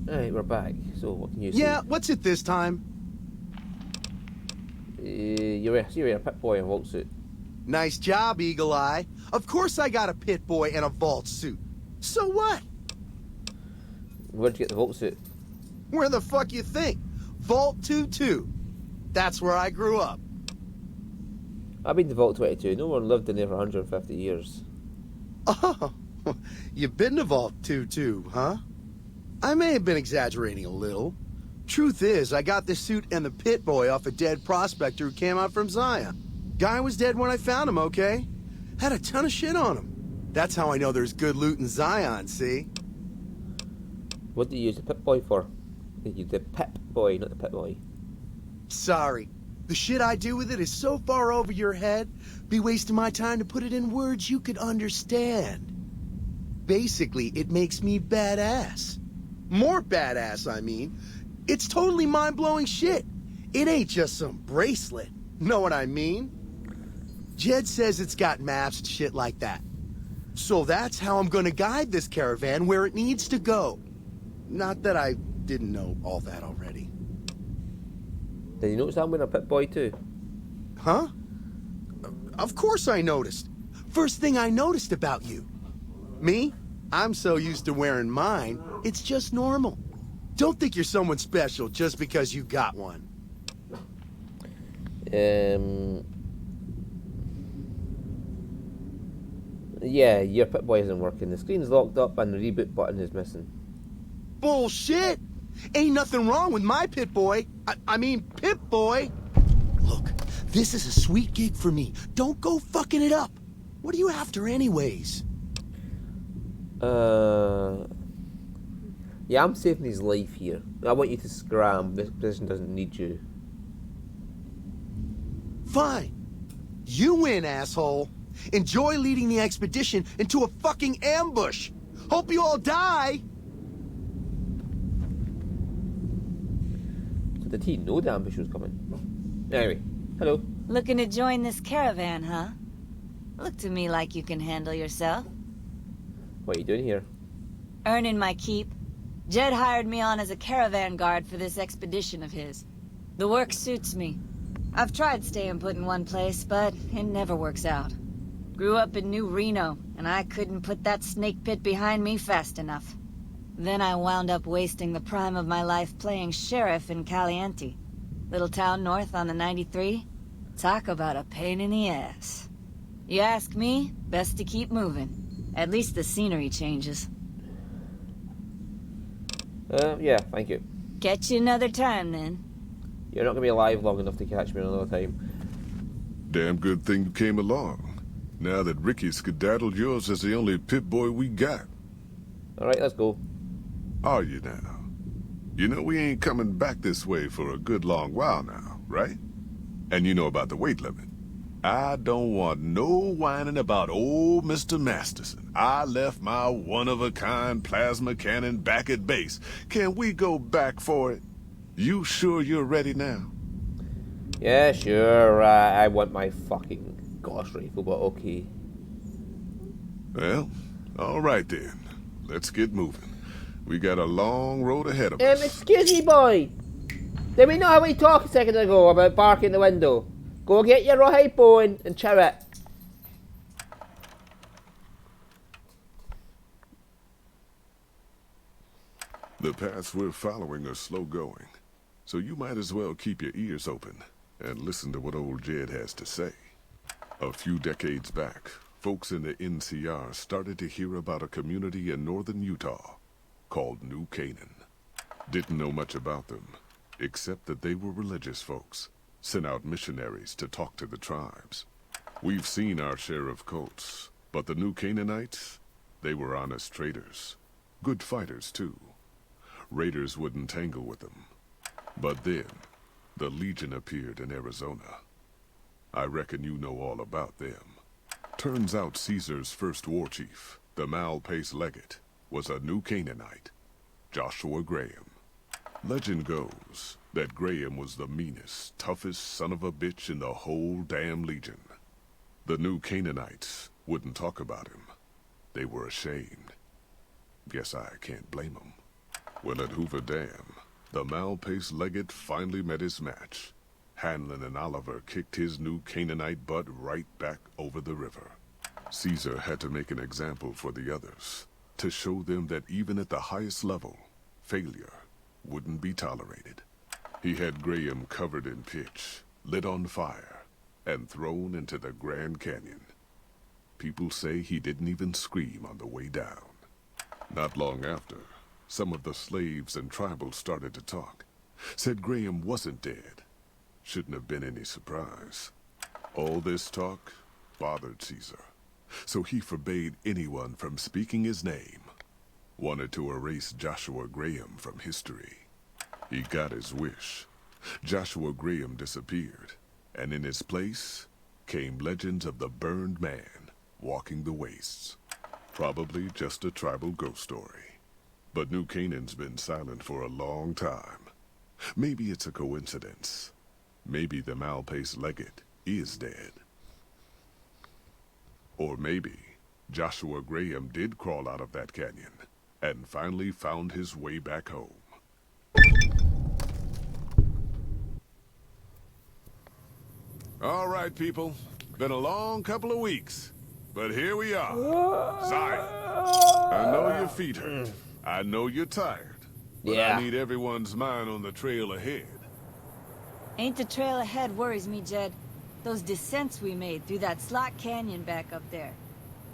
Alright, we're back. So, what can you say? Yeah, what's it this time? You're a Pip Boy in a vault suit. Nice job, Eagle Eye. Of course I got a pit boy and a vault suit. So what? Where'd you get the vault suit? Where the fuck you think? Vault 22. That's where I grew up. I've been to Vault 22. No one lived in there for 150 years. Oh, you've been to Vault 22, huh? I may have been exaggerating a little. Truth is, I got this suit and the pit boy off a dead prospector who came out from Zion. Guy was dead when I found him, okay? Had a ton of shit on him. That's how I know there's good loot in Zion, see? What do you use the Pip Boy for? The Pip Boy, not the Pit Boy. Sorry. The shit I do with it is so far over your head, be wasting my time to put it in words you could understand. Basically, it makes me badass. More badass, I mean. It's totally mind-blowing shit. It ain't just some bracelet. Know what I mean? Jed says it's got maps and shit like that. So that's how I'm gonna guide this caravan where it needs to go. Not that I didn't know all that already. Did you notice I'm wearing a Pip Boy too? Huh? Of course I noticed. First thing I noticed about you. Me? I'm so used to wearing mine, it's just normal. Don't think you're someone special just because you got one. Yeah, your Pip Boy isn't working. The screen's locked up and the reboot button is missing. Bullshit! Ain't nothing wrong with my pit boy. I mean, Pip Boy. Look, this is a sweet gig for me. Don't go fucking it up. What are you after anyways? Yeah, I'm saving his life here. I want you to scram. This position doesn't need you. Fine. You win, asshole. Enjoy leading the expedition into a fucking ambush. Hope you all die. So did he know the ambush was coming? Anyway, hello. Looking to join this caravan, huh? Look to me like you can handle yourself. What are you doing here? Earning my keep. Jed hired me on as a caravan guard for this expedition of his. The work suits me. I've tried staying put in one place, but it never works out. Grew up in New Reno, and I couldn't put that snake pit behind me fast enough. Then I wound up wasting the prime of my life playing sheriff in Caliente. Little town north on the 93. Talk about a pain in the ass. You ask me, best to keep moving. At least the scenery changes. Yeah, thank you. Catch you another time, then. You're not going to be alive long enough to catch me another time. Damn good thing you came along. Now that Ricky skedaddled, yours is the only Pip Boy we got. Alright, let's go. Are you now? You know we ain't coming back this way for a good long while now, right? And you know about the weight limit. I don't want no whining about old Mr. Masterson. I left my one-of-a-kind plasma cannon back at base. Can we go back for it? You sure you're ready now? Yeah, sure. I want my fucking Gauss rifle, but okay. Well, all right then. Let's get moving. We got a long road ahead of us. Excuse me, boy. Did we not have a talk a second ago about barking the window? Go get your rawhide bone and chow it. The paths we're following are slow going, so you might as well keep your ears open and listen to what old Jed has to say. A few decades back, folks in the NCR started to hear about a community in northern Utah called New Canaan. Didn't know much about them, except that they were religious folks, sent out missionaries to talk to the tribes. We've seen our share of cults, but the New Canaanites, they were honest traders. Good fighters, too. Raiders wouldn't tangle with them. But then, the Legion appeared in Arizona. I reckon you know all about them. Turns out Caesar's first war chief, the Malpais legate, was a New Canaanite, Joshua Graham. Legend goes that Graham was the meanest, toughest son of a bitch in the whole damn Legion. The New Canaanites wouldn't talk about him. They were ashamed. Guess I can't blame them. Well, at Hoover Dam, the Malpace legate finally met his match. Hanlon and Oliver kicked his new Canaanite butt right back over the river. Caesar had to make an example for the others, to show them that even at the highest level, failure wouldn't be tolerated. He had Graham covered in pitch, lit on fire, and thrown into the Grand Canyon. People say he didn't even scream on the way down. Not long after, some of the slaves and tribals started to talk. Said Graham wasn't dead. Shouldn't have been any surprise. All this talk bothered Caesar, so he forbade anyone from speaking his name. Wanted to erase Joshua Graham from history. He got his wish. Joshua Graham disappeared, and in his place came legends of the burned man walking the wastes. Probably just a tribal ghost story. But New Canaan's been silent for a long time. Maybe it's a coincidence. Maybe the Malpace legate is dead. Or maybe Joshua Graham did crawl out of that canyon and finally found his way back home. All right, people. Been a long couple of weeks, but here we are. Zion, I know your feet hurt. I know you're tired. But Yeah. I need everyone's mind on the trail ahead. Ain't the trail ahead worries me, Jed. Those descents we made through that slot canyon back up there.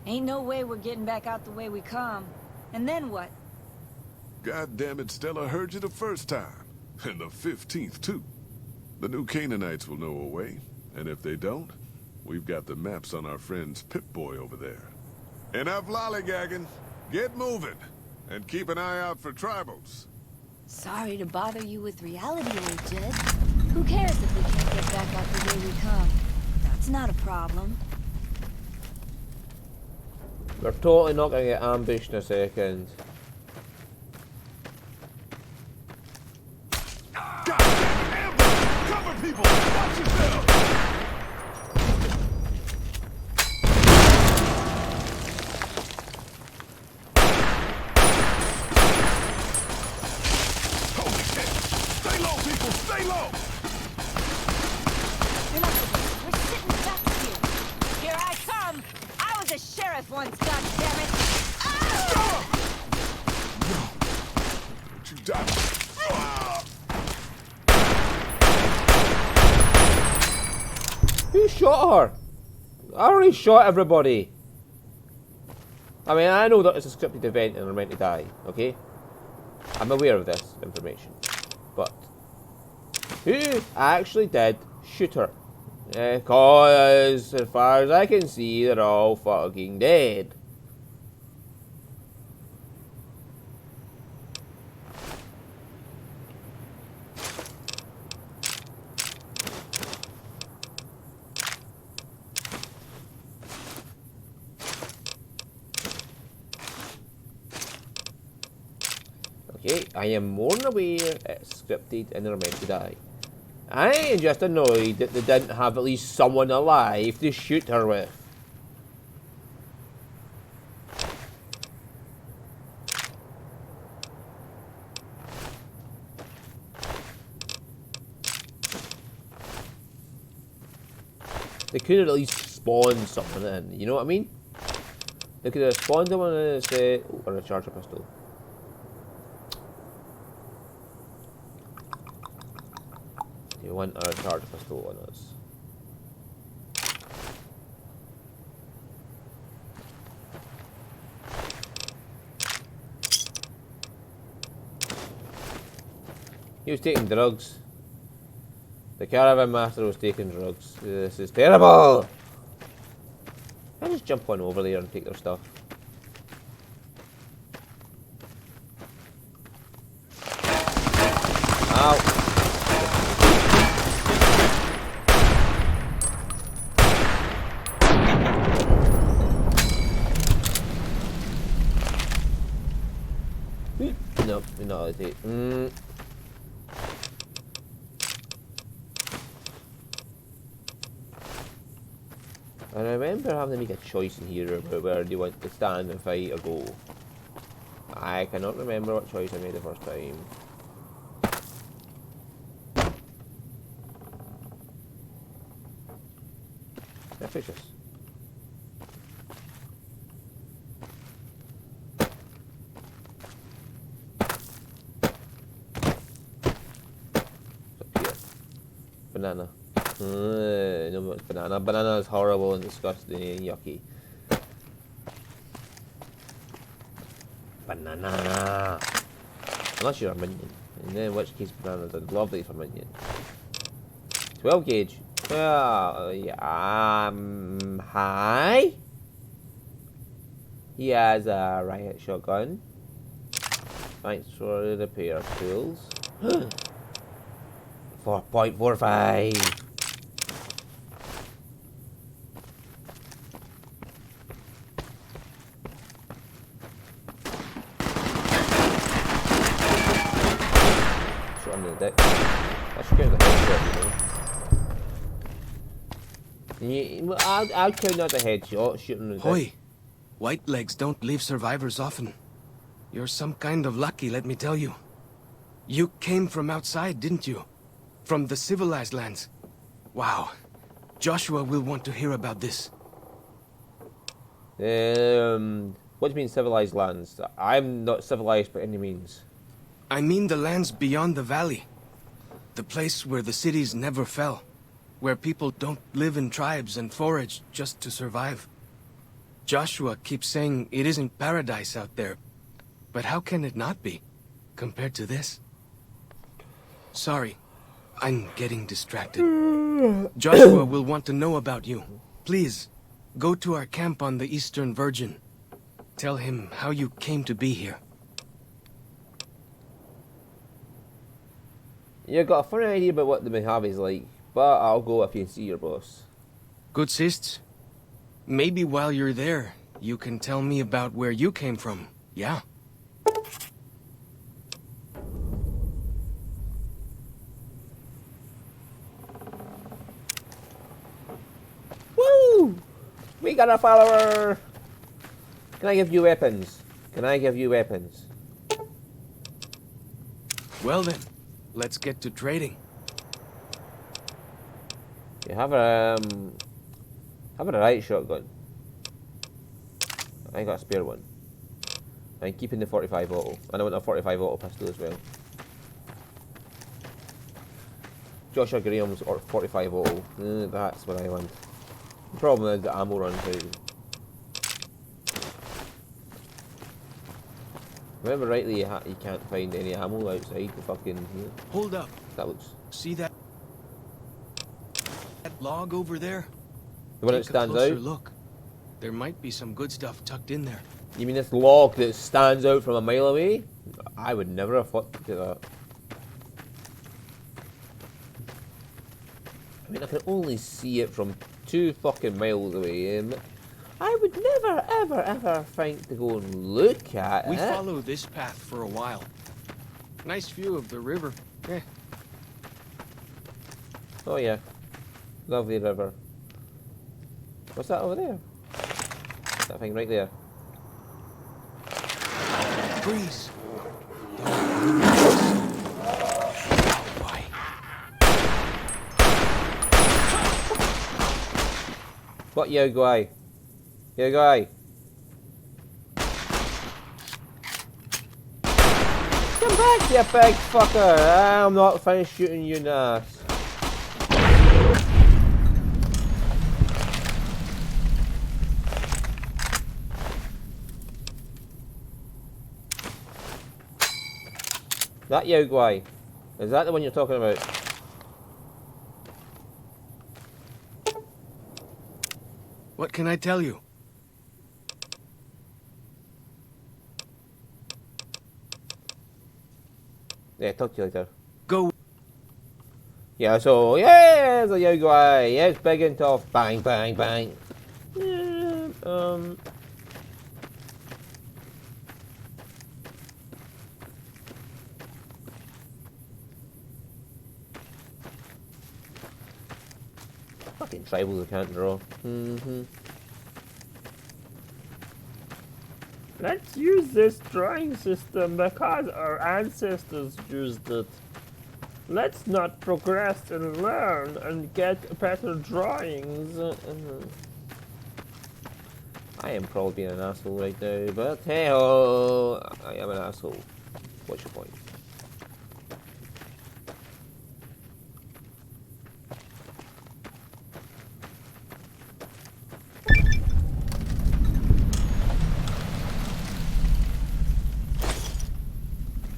Ain't no way we're getting back out the way we come. And then what? God damn it, Stella heard you the first time. And the 15th, too. The new Canaanites will know a way. And if they don't, we've got the maps on our friend's Pip-Boy over there. Enough lollygagging. Get moving. And keep an eye out for tribals. Sorry to bother you with reality, old Jed. Who cares if we can't get back out the way we come? That's not a problem. We're totally not going to get ambushed in a second. God damn it, ambush! Cover people! Watch yourself! Holy shit! Stay low, people! Stay low! Enough of this. We're sitting ducks here. Here I come! I was a sheriff once, goddammit! Ah! Don't you die! Who shot her? I already shot everybody. I mean, I know that it's a scripted event and they're meant to die, okay? I'm aware of this information. But who actually did shoot her? Because as far as I can see, they're all fucking dead. Okay, I am more than aware it's scripted and they're meant to die. I am just annoyed that they didn't have at least someone alive to shoot her with. They could have at least spawned someone in, you know what I mean? They could have spawned someone in and said, oh, or a charger pistol. You want a charge pistol on us. He was taking drugs. The caravan master was taking drugs. This is terrible! I just jump on over there and take their stuff. Ow! No, you're not allowed to take. I remember having to make a choice in here about where do you want to stand and fight or go. I cannot remember what choice I made the first time. They're fishes. Banana. No, it's banana. Banana is horrible and disgusting and yucky. Banana. Unless you're a minion. And then in which case bananas are lovely for minion. 12 gauge. Hi. He has a riot shotgun. Thanks for the repair tools. 4.45. Shot him in the dick. That's kind of a headshot, you know. I'll count that a headshot, shooting in the dick. Hoy, white legs don't leave survivors often. You're some kind of lucky, let me tell you. You came from outside, didn't you? From the civilized lands. Wow. Joshua will want to hear about this. What do you mean civilized lands? I'm not civilized by any means. I mean the lands beyond the valley. The place where the cities never fell. Where people don't live in tribes and forage just to survive. Joshua keeps saying it isn't paradise out there. But how can it not be, compared to this? Sorry, I'm getting distracted. Joshua will want to know about you. Please, go to our camp on the Eastern Virgin. Tell him how you came to be here. You've got a funny idea about what the Mojave's like, but I'll go if you can see your boss. Good sists. Maybe while you're there, you can tell me about where you came from, yeah? Woo! We got a follower! Can I give you weapons? Can I give you weapons? Well then, let's get to trading. You have a riot shotgun. I got a spare one. I'm keeping the 45 auto. And I want a 45 auto pistol as well. Joshua Graham's 45 auto. That's what I want. The problem is the ammo runs out. Remember rightly, you can't find any ammo outside the fucking here. Hold up. That looks... See that log over there? The one that Take a stands closer out? look. There might be some good stuff tucked in there. You mean this log that stands out from a mile away? I would never have thought to do that. I mean, I can only see it from 2 fucking miles away. I would never, ever, ever think to go and look at We it. follow this path for a while. Nice view of the river. Eh. Oh yeah, lovely river. What's that over there? That thing right there. Breeze. What, yo guy? Yo guy. Come back, you big fucker! I'm not finished shooting you in the ass. That Yao Guai. Is that the one you're talking about? What can I tell you? Yeah, talk to you later. Go. Yeah, so, yeah, the Yao Guai. Yeah, it's big and tough. Bang, bang, bang. Yeah, fucking tribals I can't draw. Let's use this drawing system because our ancestors used it. Let's not progress and learn and get better drawings. I am probably being an asshole right now, but hey ho, I am an asshole. What's your point?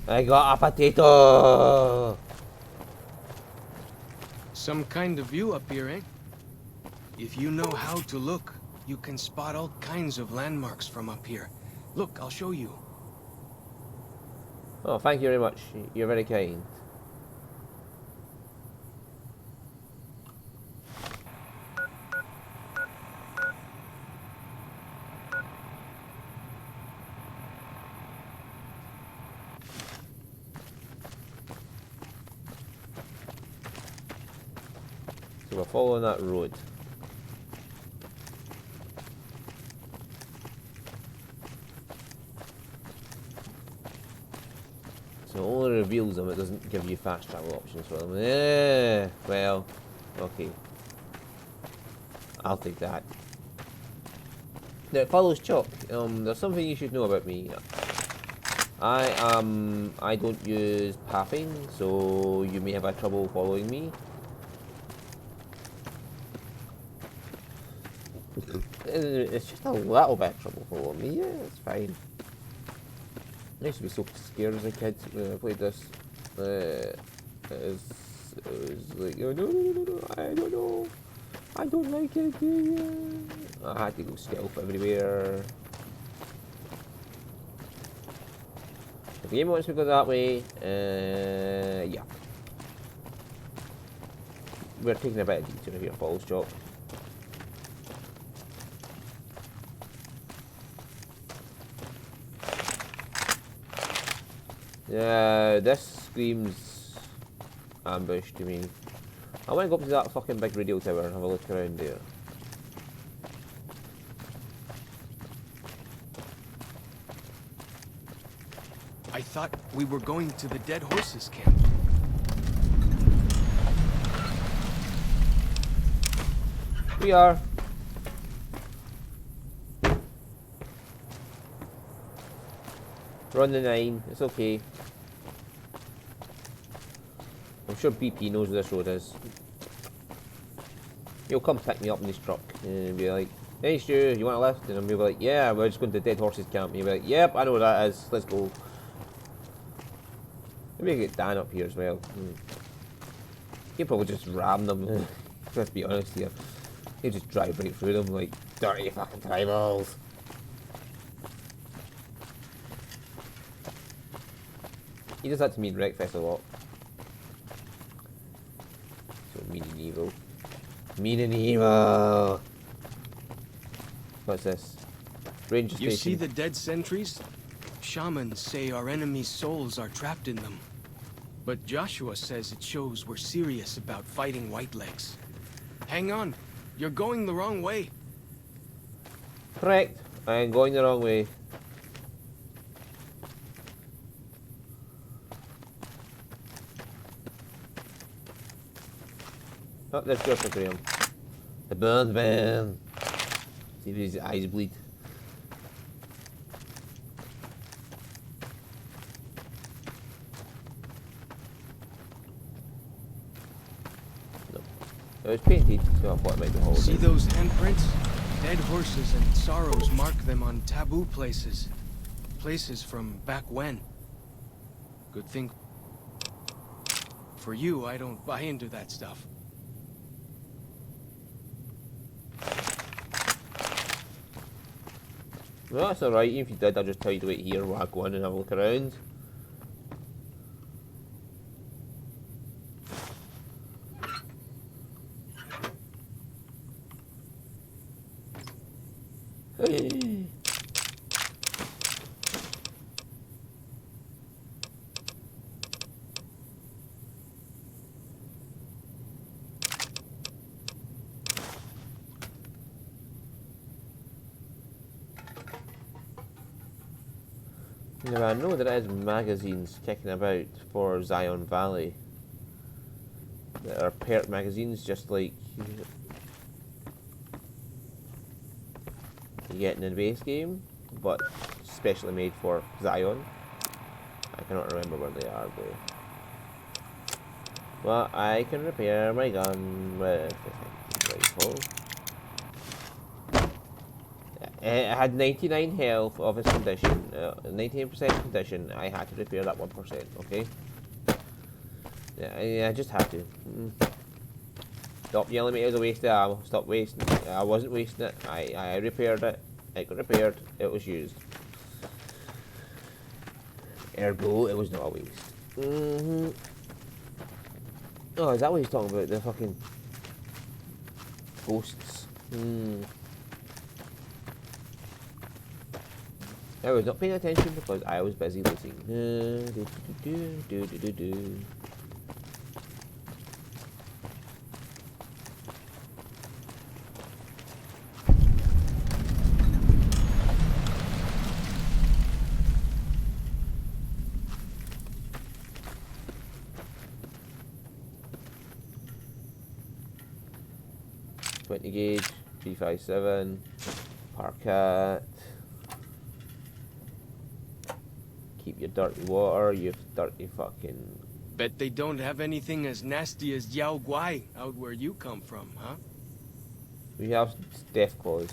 I got a potato! Some kind of view up here, eh? If you know how to look, you can spot all kinds of landmarks from up here. Look, I'll show you. Oh, thank you very much. You're very kind. So we're following that road. So it only reveals them, it doesn't give you fast travel options for them. Yeah, well, okay. I'll take that. Now it follows chalk. There's something you should know about me. I don't use pathing, so you may have had trouble following me. It's just a little bit of trouble following me, yeah, it's fine. I used to be so scared as a kid when I played this. It was like, oh, no, I don't know. I don't like it. Yeah. I had to go stealth everywhere. The game wants me to go that way. Yeah. We're taking a bit of detour here, Falls Chalk. Yeah, this screams ambush to me. I want to go up to that fucking big radio tower and have a look around there. I thought we were going to the Dead Horses camp. We are. We're on the 9, it's okay. I'm sure BP knows where this road is. He'll come pick me up in his truck and be like, hey Stu, you want a lift? And I'll be like, yeah, we're just going to Dead Horses camp. And he'll be like, yep, I know where that is, let's go. Maybe I get Dan up here as well. He'll probably just ram them, let's be honest here. He'll just drive right through them like, dirty fucking tribals. He does that to me in Wreckfest a lot. So mean and evil. Mean and evil! What's this? Ranger station. You see the dead sentries? Shamans say our enemies' souls are trapped in them. But Joshua says it shows we're serious about fighting Whitelegs. Hang on, you're going the wrong way. Correct. I am going the wrong way. Oh, there's Joshua Graham. The burns man. See if his eyes bleed. No. It was painted, so I thought it might be holding. See those handprints? Dead horses and sorrows mark them on taboo places. Places from back when. Good thing. For you, I don't buy into that stuff. No, that's alright. If you did, I'll just tell you to wait here while I go in and have a look around. Hey. Yeah, I know there is magazines kicking about for Zion Valley. There are perk magazines just like you get in the base game, but specially made for Zion. I cannot remember where they are though. Well, I can repair my gun with a rifle. It had 99 health of its condition, 98% condition. I had to repair that 1%, okay? Yeah, I just had to. Stop yelling at me it was a waste of ammo. Stop wasting it. I wasn't wasting it. I repaired it. It got repaired. It was used. Ergo, it was not a waste. Oh, is that what he's talking about? The fucking ghosts. I was not paying attention because I was busy looting. Gauge, 357, Parkat. Keep your dirty water, you dirty fucking... Bet they don't have anything as nasty as Yao Guai out where you come from, huh? We have death claws.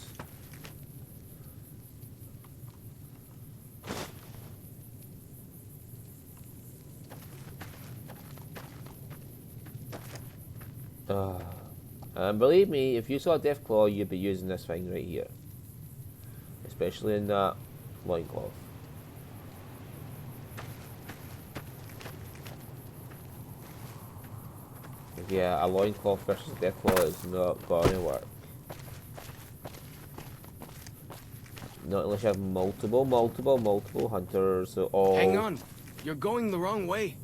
And believe me, if you saw a Deathclaw, you'd be using this thing right here. Especially in that loincloth. Yeah, a loincloth versus a Deathclaw is not going to work. Not unless you have multiple hunters, so all... Hang on! You're going the wrong way!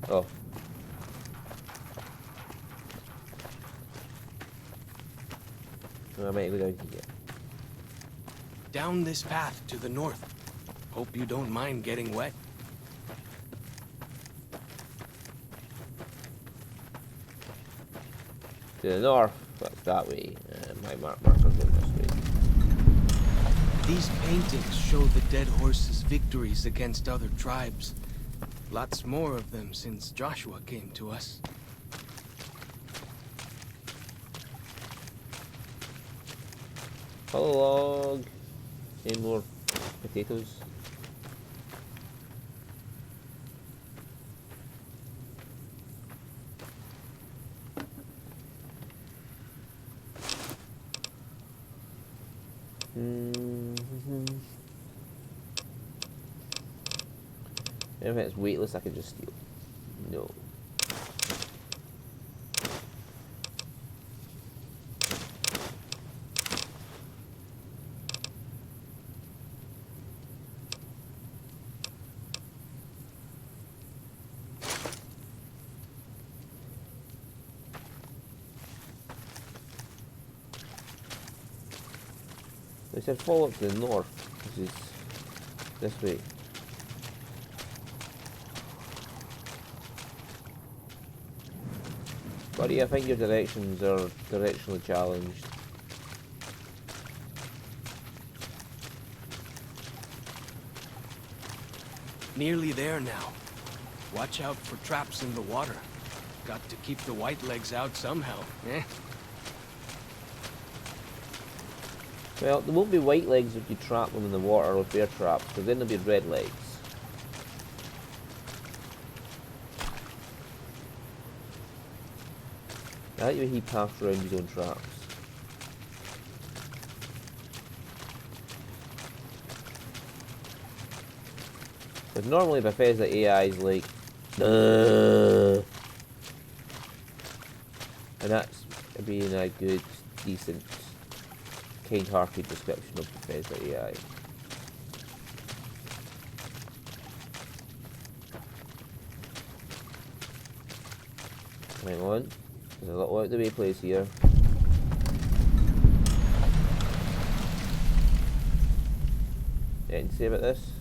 Oh. I might go down here. Down this path to the north. Hope you don't mind getting wet. To the north, but that way. My marker's going this way. These paintings show the dead horse's victories against other tribes. Lots more of them since Joshua came to us. Follow log. Any more potatoes? If it's weightless, I can just steal. No. They said follow up to the north, which is this way. Buddy, I think your directions are directionally challenged. Nearly there now. Watch out for traps in the water. Got to keep the white legs out somehow, eh? Well, there won't be white legs if you trap them in the water with bear traps, because then there'll be red legs. I like the way he passed around his own traps. But normally Bethesda AI is like, and that's being a good, decent, kind-hearted description of Bethesda AI. Hang on, there's a little out of the way place here. Anything to say about this?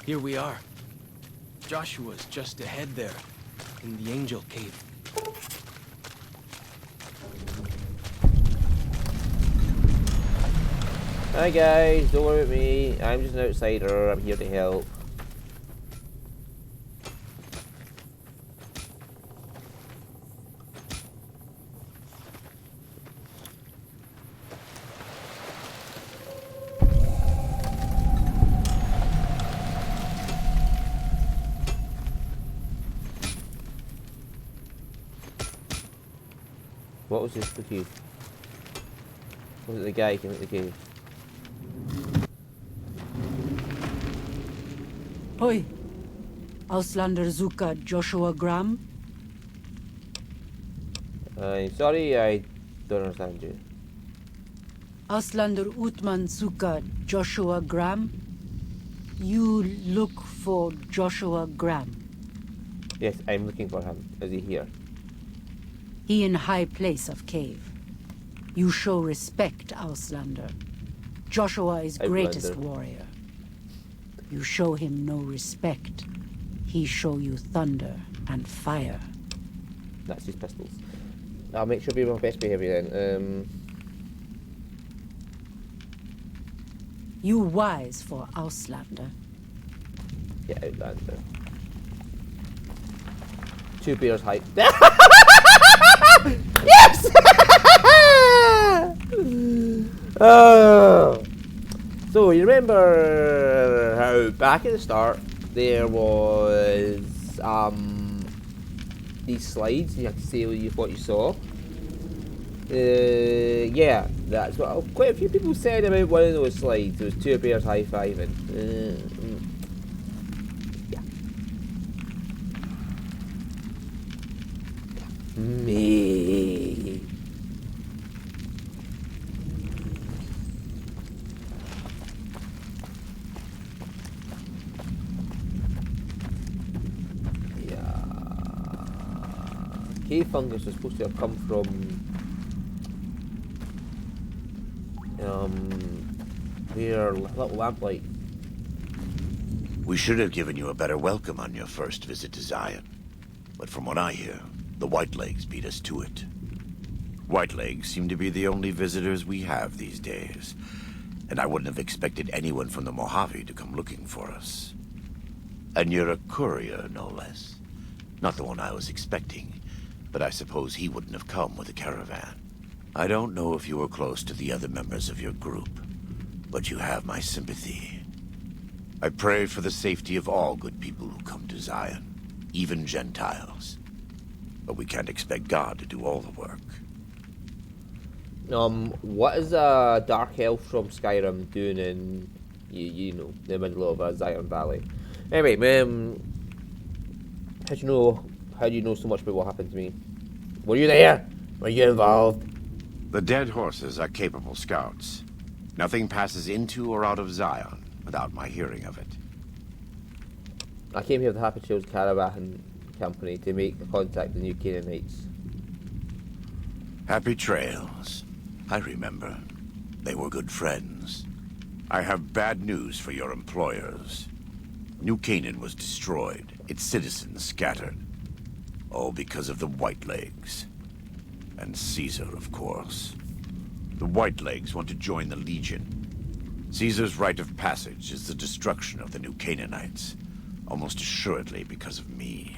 Here we are. Joshua's just ahead there, in the Angel Cave. Hi guys, don't worry about me. I'm just an outsider. I'm here to help. What was this? The cave? Was it the guy who came out the cave? Hoi. Auslander Zuka Joshua Graham? I'm sorry, I don't understand you. Auslander Utman Zuka Joshua Graham? You look for Joshua Graham. Yes, I'm looking for him. Is he here? He in high place of cave. You show respect, Auslander. Joshua is greatest Outlander. warrior. You show him no respect. He show you thunder and fire. That's his pistols. I'll make sure to be on best behaviour then. You wise for Auslander. Yeah, Outlander. 2 bears height. Yes! Oh. So you remember how back at the start there was these slides and you had to say what you saw? Yeah, that's what quite a few people said about one of those slides. There was 2 bears high-fiving. Yeah. Me. Cave fungus was supposed to have come from where little lamplight. We should have given you a better welcome on your first visit to Zion. But from what I hear, the Whitelegs beat us to it. Whitelegs seem to be the only visitors we have these days, and I wouldn't have expected anyone from the Mojave to come looking for us. And you're a courier, no less. Not the one I was expecting, but I suppose he wouldn't have come with a caravan. I don't know if you were close to the other members of your group, but you have my sympathy. I pray for the safety of all good people who come to Zion, even Gentiles. But we can't expect God to do all the work. What is a dark elf from Skyrim doing in, you know, the middle of Zion Valley? Anyway, how do you know so much about what happened to me? Were you there? Were you involved? The dead horses are capable scouts. Nothing passes into or out of Zion without my hearing of it. I came here with the Happy Trails Caravan Company to make contact with the New Canaanites. Happy Trails. I remember. They were good friends. I have bad news for your employers. New Canaan was destroyed, its citizens scattered. All because of the Whitelegs. And Caesar, of course. The Whitelegs want to join the Legion. Caesar's rite of passage is the destruction of the New Canaanites, almost assuredly because of me.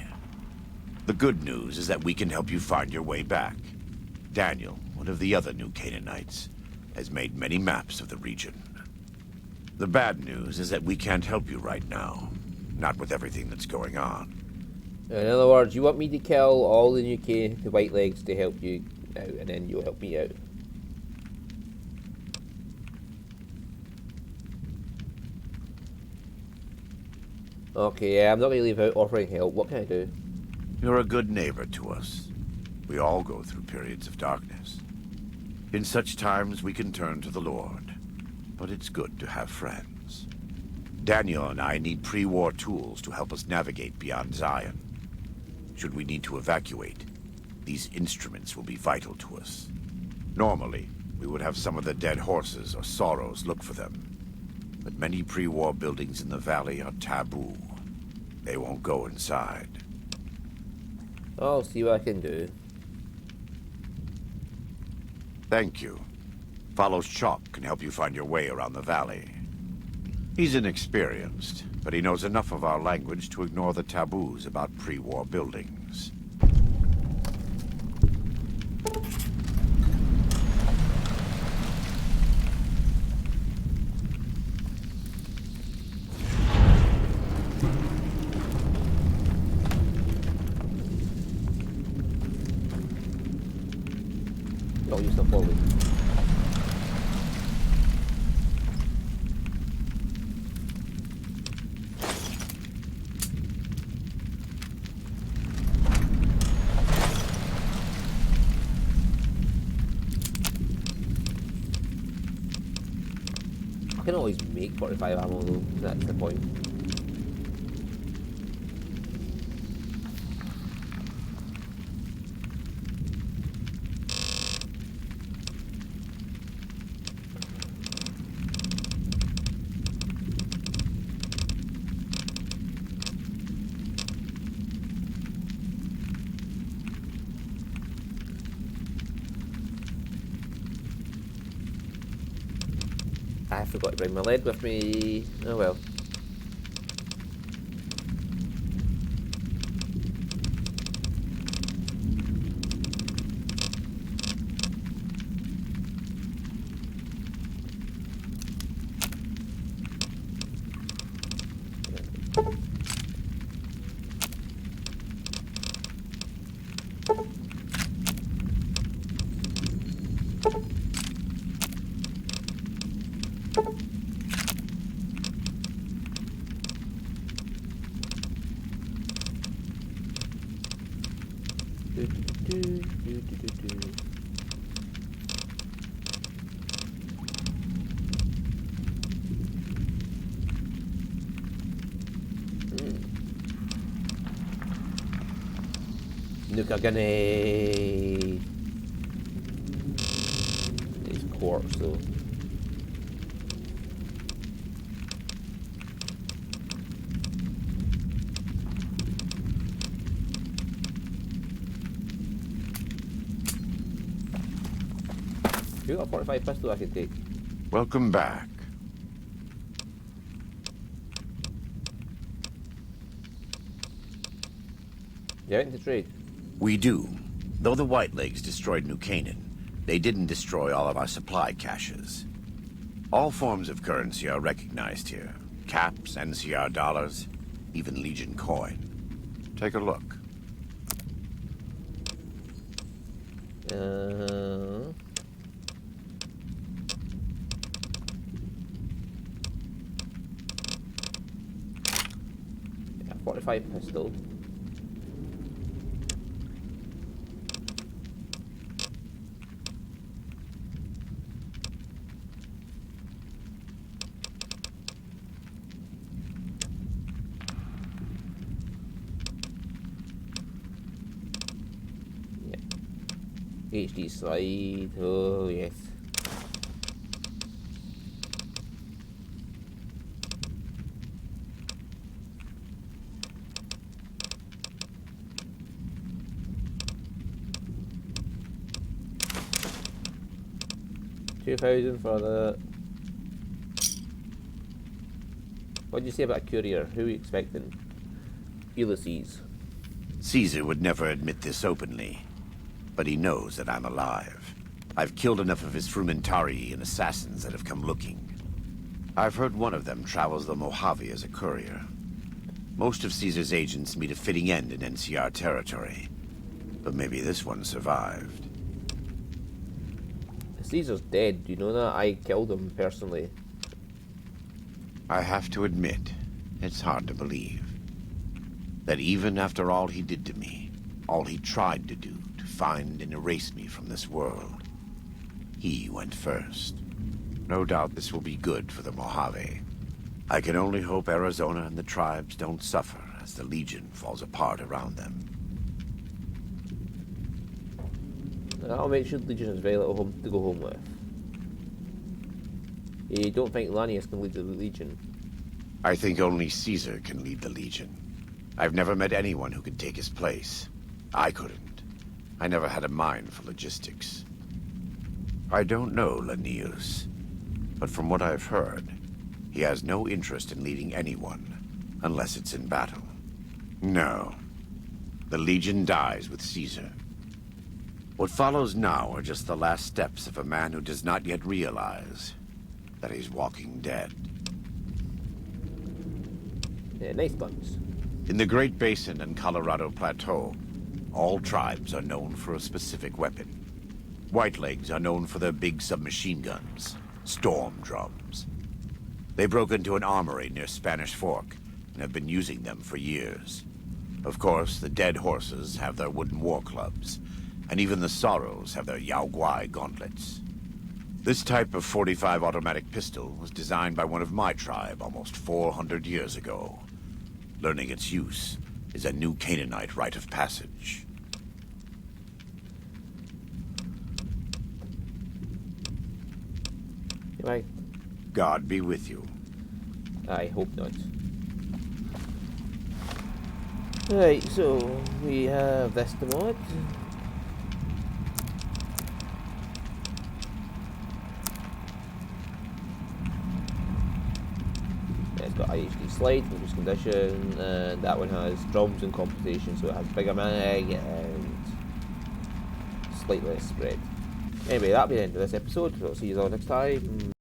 The good news is that we can help you find your way back. Daniel, one of the other New Canaanites, has made many maps of the region. The bad news is that we can't help you right now, not with everything that's going on. In other words, you want me to kill all the New Canaanites, the Whitelegs, to help you out, and then you'll help me out. Okay, yeah, I'm not going to leave out offering help. What can I do? You're a good neighbor to us. We all go through periods of darkness. In such times, we can turn to the Lord. But it's good to have friends. Daniel and I need pre-war tools to help us navigate beyond Zion. should we need to evacuate. These instruments will be vital to us. Normally, we would have some of the dead horses or sorrows look for them. But many pre-war buildings in the valley are taboo. They won't go inside. I'll see what I can do. Thank you. Follows Chalk can help you find your way around the valley. He's inexperienced, but he knows enough of our language to ignore the taboos about pre-war buildings. I'll use the forward. I can always make 45 ammo though, that's the point. I forgot to bring my lead with me. Oh well. Nuka grenade. These quartz though. You got a 45 pistol I can take. Welcome back. You out to trade? We do. Though the Whitelegs destroyed New Canaan, they didn't destroy all of our supply caches. All forms of currency are recognized here. Caps, NCR dollars, even Legion coin. Take a look. Yeah, 45 pistol. HD slide, oh yes. $2,000 for the... What did you say about a courier? Who are you expecting? Ulysses. Caesar would never admit this openly, but he knows that I'm alive. I've killed enough of his Frumentarii and assassins that have come looking. I've heard one of them travels the Mojave as a courier. Most of Caesar's agents meet a fitting end in NCR territory, but maybe this one survived. Caesar's dead, do you know that? I killed him personally. I have to admit, it's hard to believe that even after all he did to me, all he tried to do to find and erase me from this world, he went first. No doubt this will be good for the Mojave. I can only hope Arizona and the tribes don't suffer as the Legion falls apart around them. That'll make sure the Legion has very little home to go home with. You don't think Lanius can lead the Legion? I think only Caesar can lead the Legion. I've never met anyone who could take his place. I couldn't. I never had a mind for logistics. I don't know Lanius, but from what I've heard, he has no interest in leading anyone, unless it's in battle. No. The Legion dies with Caesar. What follows now are just the last steps of a man who does not yet realize that he's walking dead. Yeah, nice buns. In the Great Basin and Colorado Plateau, all tribes are known for a specific weapon. Whitelegs are known for their big submachine guns, storm drums. They broke into an armory near Spanish Fork and have been using them for years. Of course, the Dead Horses have their wooden war clubs, and even the Sorrows have their Yao Guai gauntlets. This type of .45 automatic pistol was designed by one of my tribe almost 400 years ago. Learning its use is a new Canaanite rite of passage. Right. God be with you. I hope not. Right, so we have this to mod. It's got IHD slide, reduced condition, and that one has drums and computation, so it has bigger mag and slightly less spread. Anyway, that'll be the end of this episode. I'll see you all next time.